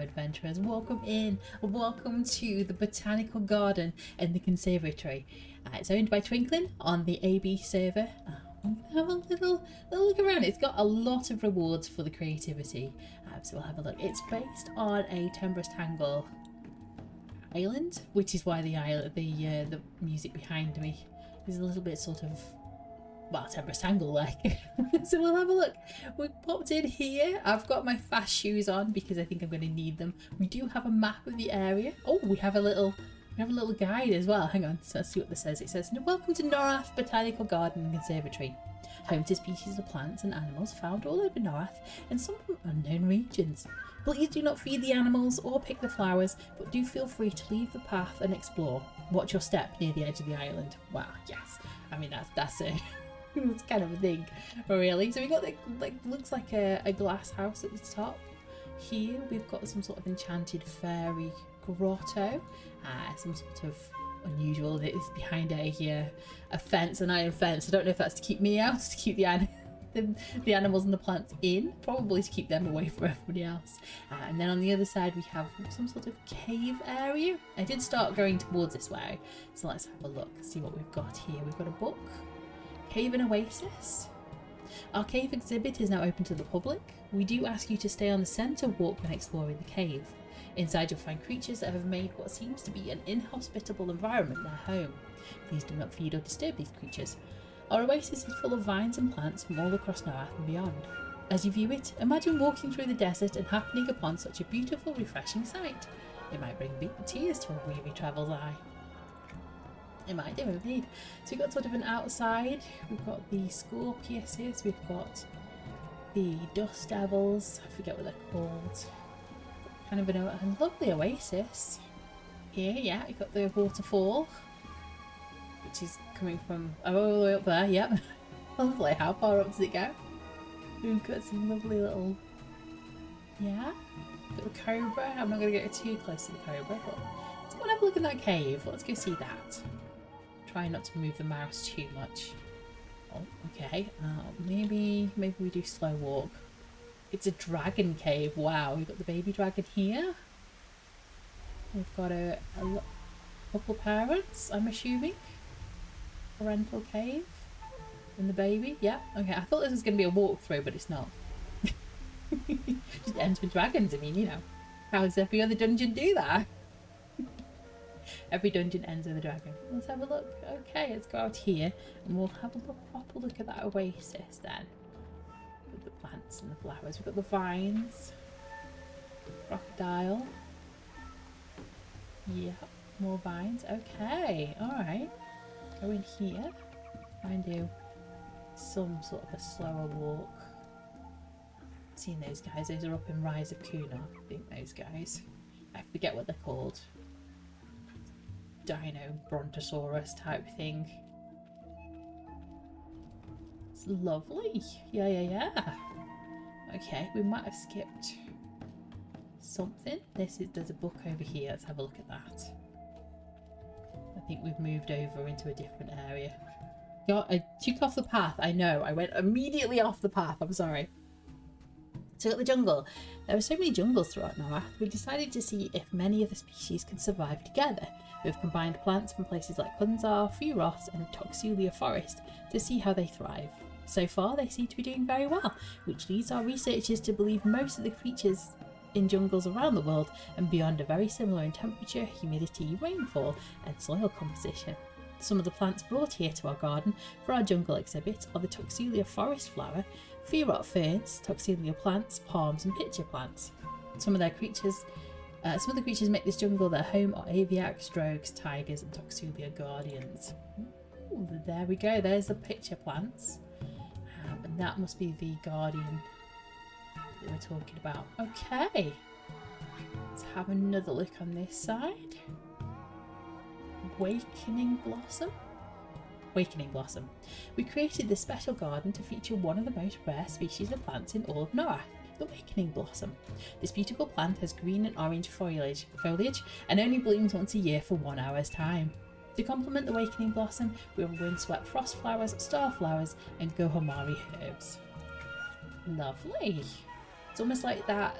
adventurers. Welcome in. Welcome to the Botanical Garden and the Conservatory. It's owned by Twinklin on the AB server. We'll have a little look around. It's got a lot of rewards for the creativity. So we'll have a look. It's based on a Tembrous Tangle island, which is why the music behind me is a little bit sort of, well, Tembrous Tangle like. So we'll have a look. We've popped in here. I've got my fast shoes on because I think I'm going to need them. We do have a map of the area. Oh, we have a little guide as well. Hang on, so let's see what this says. It says, welcome to Norath Botanical Garden and Conservatory. Home to species of plants and animals found all over Norath and some from unknown regions. Please do not feed the animals or pick the flowers, but do feel free to leave the path and explore. Watch your step near the edge of the island. Wow, yes. I mean, that's it. It's kind of a thing, really. So we got looks like a glass house at the top. Here we've got some sort of enchanted fairy grotto, some sort of unusual. It is behind a fence, an iron fence. I don't know if that's to keep me out, to keep the animals and the plants in, probably to keep them away from everybody else. And then on the other side we have some sort of cave area. I did start going towards this way, so let's have a look, see what we've got here. We've got a book. Cave and Oasis. Our cave exhibit is now open to the public. We do ask you to stay on the centre walk when exploring the cave. Inside you'll find creatures that have made what seems to be an inhospitable environment their home. Please do not feed or disturb these creatures. Our oasis is full of vines and plants from all across Norath and beyond. As you view it, imagine walking through the desert and happening upon such a beautiful, refreshing sight. It might bring tears to a weary traveller's eye. It might do indeed. So we've got sort of an outside, we've got the Scorpiuses, we've got the Dust Devils, I forget what they're called. Kind of a lovely oasis. Here, yeah, we've got the waterfall, which is coming from all the way up there, yep. Lovely, how far up does it go? We've got some lovely little, yeah, little cobra. I'm not going to get too close to the cobra, but let's go and have a look at that cave. Let's go see that. Try not to move the mouse too much. Oh, okay. Maybe we do slow walk. It's a dragon cave. Wow, we've got the baby dragon here. We've got a couple of parents, I'm assuming. Parental cave. And the baby. Yeah, okay. I thought this was going to be a walkthrough, but it's not. Just ends with dragons. I mean, you know. How does every other dungeon do that? Every dungeon ends with a dragon. Let's have a look. Okay, let's go out here and we'll have a proper look at that oasis then. With the plants and the flowers. We've got the vines. Crocodile. Yeah, more vines. Okay, alright. Go in here. Try and do some sort of a slower walk. Seen those guys. Those are up in Rise of Kuna. I think those guys. I forget what they're called. Dino Brontosaurus type thing. It's lovely. Yeah. Okay, we might have skipped something. There's a book over here. Let's have a look at that. I think we've moved over into a different area. I took off the path. I know. I went immediately off the path. I'm sorry. So at the jungle. There are so many jungles throughout Norath. We decided to see if many of the species can survive together. We've combined plants from places like Punzar, Furos and Toxulia Forest to see how they thrive. So far they seem to be doing very well, which leads our researchers to believe most of the creatures in jungles around the world and beyond are very similar in temperature, humidity, rainfall and soil composition. Some of the plants brought here to our garden for our jungle exhibit are the Toxulia Forest flower, Fearot ferns, Toxulia plants, palms and pitcher plants. Some of the creatures make this jungle their home are aviacs, drogues, tigers and Toxulia guardians. Ooh, there we go, there's the pitcher plants. And that must be the guardian that we're talking about. Okay, let's have another look on this side. Wakening Blossom. We created this special garden to feature one of the most rare species of plants in all of Norath, the Wakening Blossom. This beautiful plant has green and orange foliage and only blooms once a year for 1 hour's time. To complement the Wakening Blossom, we have windswept frost flowers, star flowers and gohomari herbs. Lovely. It's almost like that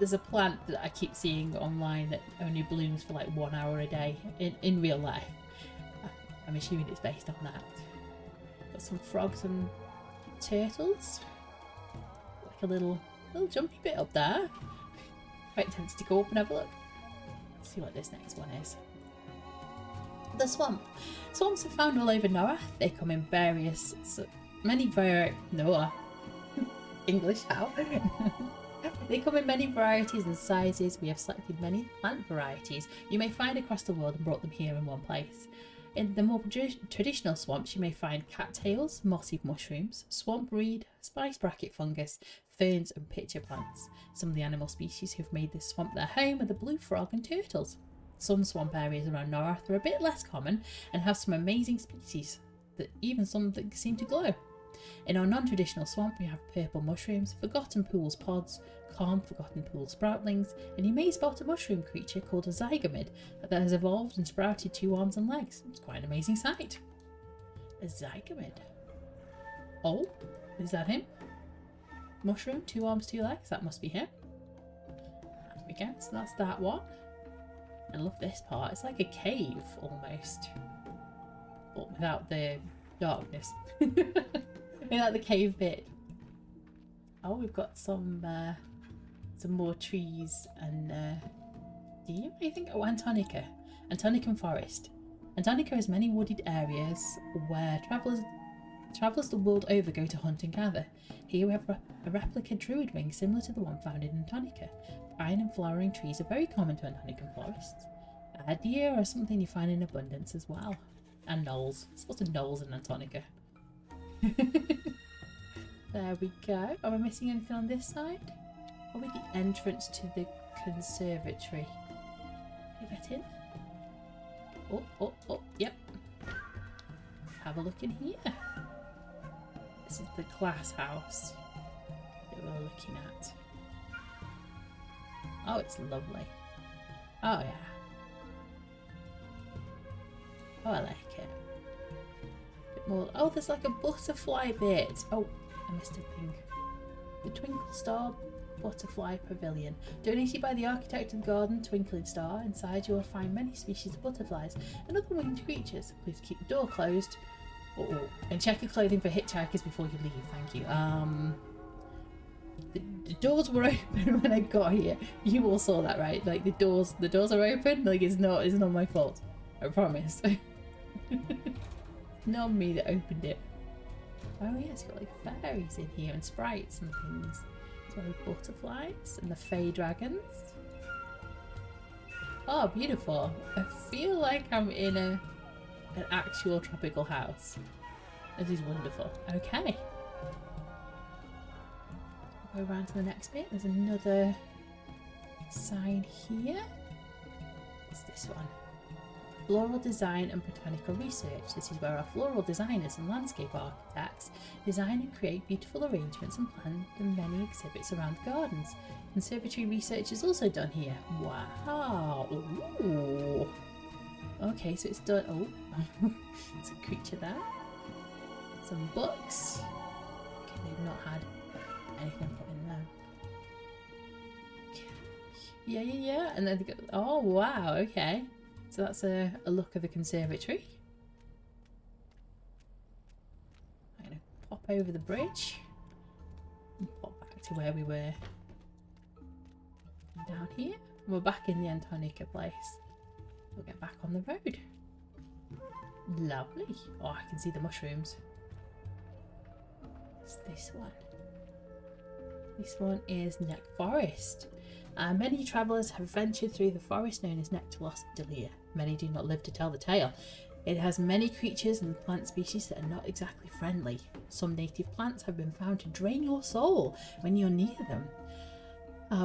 there's a plant that I keep seeing online that only blooms for like 1 hour a day in real life. I'm assuming it's based on that. Got some frogs and turtles. Like a little jumpy bit up there. Quite tempted to go up and have a look. Let's see what this next one is. The swamp. Swamps are found all over Norah. They come in Noah. English how? They come in many varieties and sizes. We have selected many plant varieties you may find across the world and brought them here in one place. In the more traditional swamps, you may find cattails, mossy mushrooms, swamp reed, spice bracket fungus, ferns and pitcher plants. Some of the animal species who have made this swamp their home are the blue frog and turtles. Some swamp areas around Norah are a bit less common and have some amazing species, even some that seem to glow. In our non-traditional swamp we have purple mushrooms, forgotten pools pods, calm forgotten pool sproutlings, and you may spot a mushroom creature called a zygamid that has evolved and sprouted 2 arms and legs. It's quite an amazing sight. A zygamid. Oh, is that him? Mushroom, 2 arms, 2 legs. That must be him. There we go. So that's that one. I love this part. It's like a cave almost, but without the darkness. Without the cave bit. Oh, we've got some more trees and deer, I think. Oh, Antonica. Antonican forest. Antonica has many wooded areas where travellers the world over go to hunt and gather. Here we have a replica druid ring similar to the one found in Antonica. Pine and flowering trees are very common to Antonican forests. Deer are something you find in abundance as well. And knolls. There's lots of knolls in Antonica. There we go. Are we missing anything on this side? Probably the entrance to the conservatory. Can you get in? Oh, yep. Have a look in here. This is the glass house that we're looking at. Oh, it's lovely. Oh, yeah. Oh, I like it. Bit more. Oh, there's like a butterfly bit. Oh, I missed a thing. The Twinkle Star Butterfly Pavilion. Donated by the architect of the garden, Twinklin Star. Inside you will find many species of butterflies and other winged creatures. Please keep the door closed. And check your clothing for hitchhikers before you leave. Thank you. The doors were open when I got here. You all saw that, right? Like the doors are open. Like it's not my fault. I promise. Not me that opened it. Oh yeah, it's got like fairies in here and sprites and things. As well as butterflies and the fey dragons. Oh, beautiful. I feel like I'm in an actual tropical house. This is wonderful. Okay. Go around to the next bit. There's another sign here. What's this one? Floral design and botanical research. This is where our floral designers and landscape architects design and create beautiful arrangements and plan the many exhibits around the gardens. Conservatory research is also done here. Wow. Ooh. Okay, so it's done. Oh, there's a creature there. Some books. Okay, they've not had anything put in there. Yeah. And then they go, oh wow, okay. So that's a look of the conservatory. I'm going to pop over the bridge and pop back to where we were down here. And we're back in the Antonica place. We'll get back on the road. Lovely. Oh, I can see the mushrooms. What's this one? This one is Neck Forest. Many travellers have ventured through the forest known as Nectalos. Many do not live to tell the tale. It has many creatures and plant species that are not exactly friendly. Some native plants have been found to drain your soul when you're near them.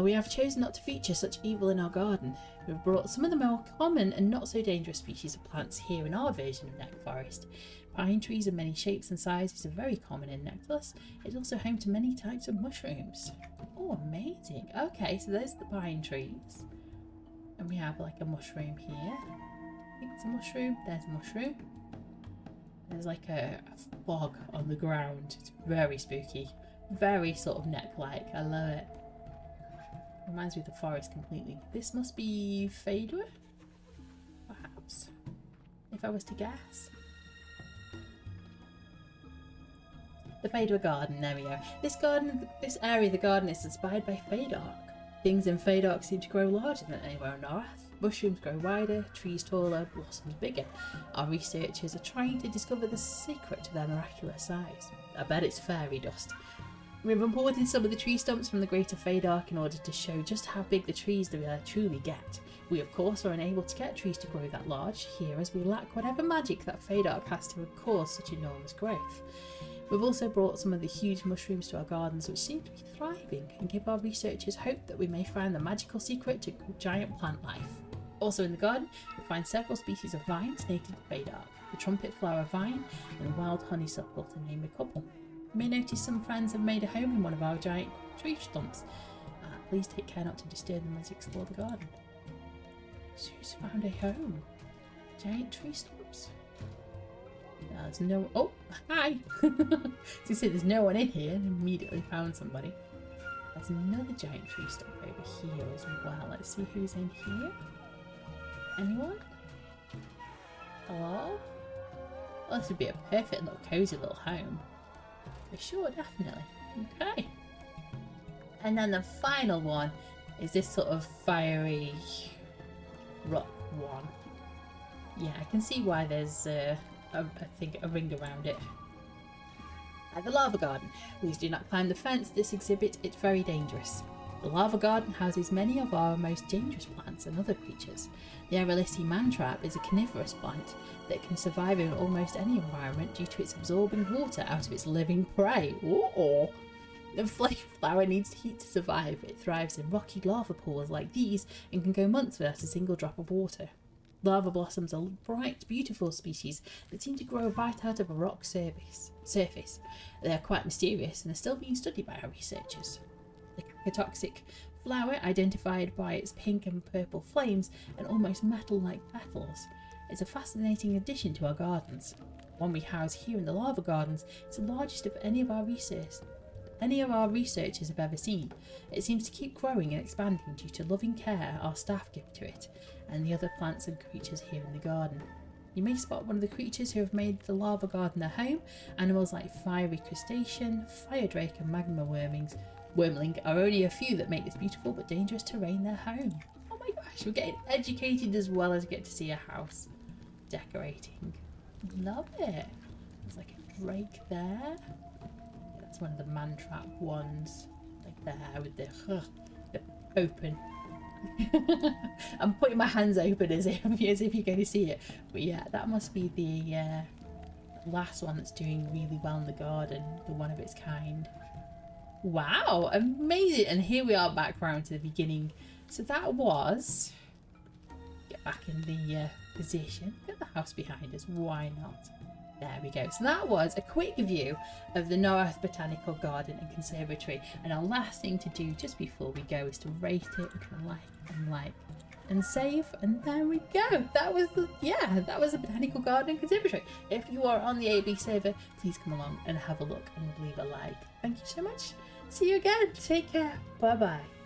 We have chosen not to feature such evil in our garden. We've brought some of the more common and not so dangerous species of plants here in our version of Neck Forest. Pine trees of many shapes and sizes are very common in Nectalos. It's also home to many types of mushrooms. Oh, amazing. Okay, so there's the pine trees. And we have like a mushroom here. I think it's a mushroom. There's a mushroom. There's like a fog on the ground. It's very spooky. Very sort of neck-like. I love it. reminds me of the forest completely. This must be Phaedra? Perhaps. If I was to guess. The Phaedra garden, there we go. This area of the garden is inspired by Phaedark. Things in Phaedark seem to grow larger than anywhere on Earth. Mushrooms grow wider, trees taller, blossoms bigger. Our researchers are trying to discover the secret to their miraculous size. I bet it's fairy dust. We've imported some of the tree stumps from the greater Phaedark in order to show just how big the trees there truly get. We of course are unable to get trees to grow that large here, as we lack whatever magic that Phaedark has to cause such enormous growth. We've also brought some of the huge mushrooms to our gardens, which seem to be thriving, and give our researchers hope that we may find the magical secret to giant plant life. Also in the garden, we find several species of vines native to Phaedark, the trumpet flower vine and wild honeysuckle, to name a couple. You may notice some friends have made a home in one of our giant tree stumps. Please take care not to disturb them as you explore the garden. So who's found a home? Giant tree stumps? There's no... Oh, hi! So you said there's no one in here, and immediately found somebody. There's another giant tree stump over here as well. Let's see who's in here. Anyone? Hello? Well, this would be a perfect little cozy little home. For sure, definitely. Okay. And then the final one is this sort of fiery rock one. Yeah, I can see why there's I think a ring around it. At the lava garden, please do not climb the fence. This exhibit is very dangerous. The lava garden houses many of our most dangerous plants and other creatures. The Aerolisi mantrap is a carnivorous plant that can survive in almost any environment due to its absorbing water out of its living prey. Ooh. The flame flower needs heat to survive. It thrives in rocky lava pools like these and can go months without a single drop of water. Lava blossoms are bright, beautiful species that seem to grow right out of a rock surface. They are quite mysterious and are still being studied by our researchers. The toxic flower, identified by its pink and purple flames and almost metal-like petals, is a fascinating addition to our gardens. The one we house here in the lava gardens is the largest of any of our researchers have ever seen. It seems to keep growing and expanding due to loving care our staff give to it and the other plants and creatures here in the garden. You may spot one of the creatures who have made the lava garden their home. Animals like fiery crustacean, fire drake and magma wormling are only a few that make this beautiful but dangerous terrain their home. Oh my gosh, we're getting educated as well as we get to see a house decorating. Love it. There's like a drake there. That's one of the mantrap ones, like there with the open. I'm putting my hands open as if you're going to see it. But yeah, that must be the last one that's doing really well in the garden, the one of its kind. Wow, amazing! And here we are back round to the beginning. So that was... Get back in the position. Look at the house behind us, why not? There we go. So that was a quick view of the North Botanical Garden and Conservatory. And our last thing to do just before we go is to rate it and like and save. And there we go. That was the Botanical Garden and Conservatory. If you are on the AB server, please come along and have a look and leave a like. Thank you so much. See you again. Take care. Bye bye.